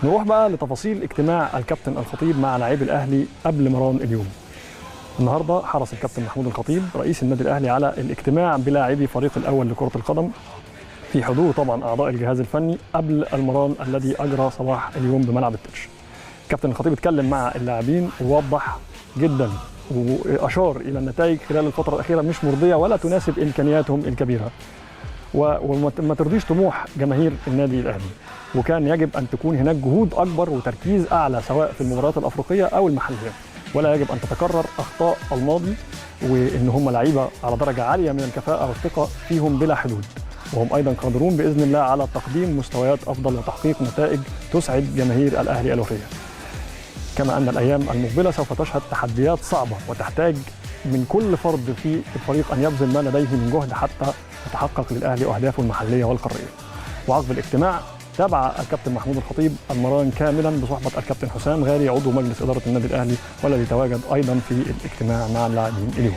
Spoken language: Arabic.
نروح بقى لتفاصيل اجتماع الكابتن الخطيب مع لاعبي الاهلي قبل مران اليوم. النهارده حرص الكابتن محمود الخطيب رئيس النادي الاهلي على الاجتماع بلاعبي فريق الاول لكره القدم في حضور طبعا اعضاء الجهاز الفني قبل المران الذي اجرى صباح اليوم بملعب التتش. الكابتن الخطيب اتكلم مع اللاعبين ووضح جدا واشار الى النتائج خلال الفتره الاخيره مش مرضيه ولا تناسب امكانياتهم الكبيره وما ترضيش طموح جماهير النادي الاهلي، وكان يجب ان تكون هناك جهود اكبر وتركيز اعلى سواء في المباريات الافريقيه او المحليه، ولا يجب ان تتكرر اخطاء الماضي، وان هم لعيبه على درجه عاليه من الكفاءه والثقه فيهم بلا حدود، وهم ايضا قادرون باذن الله على تقديم مستويات افضل وتحقيق نتائج تسعد جماهير الاهلي الوفيه. كما ان الايام المقبله سوف تشهد تحديات صعبه وتحتاج من كل فرد في الفريق ان يبذل ما لديه من جهد حتى يتحقق للاهلي اهدافه المحليه والقاريه. وعقب الاجتماع تابع الكابتن محمود الخطيب المران كاملا بصحبه الكابتن حسام غالي عضو مجلس اداره النادي الاهلي والذي تواجد ايضا في الاجتماع مع اللاعبين اليوم.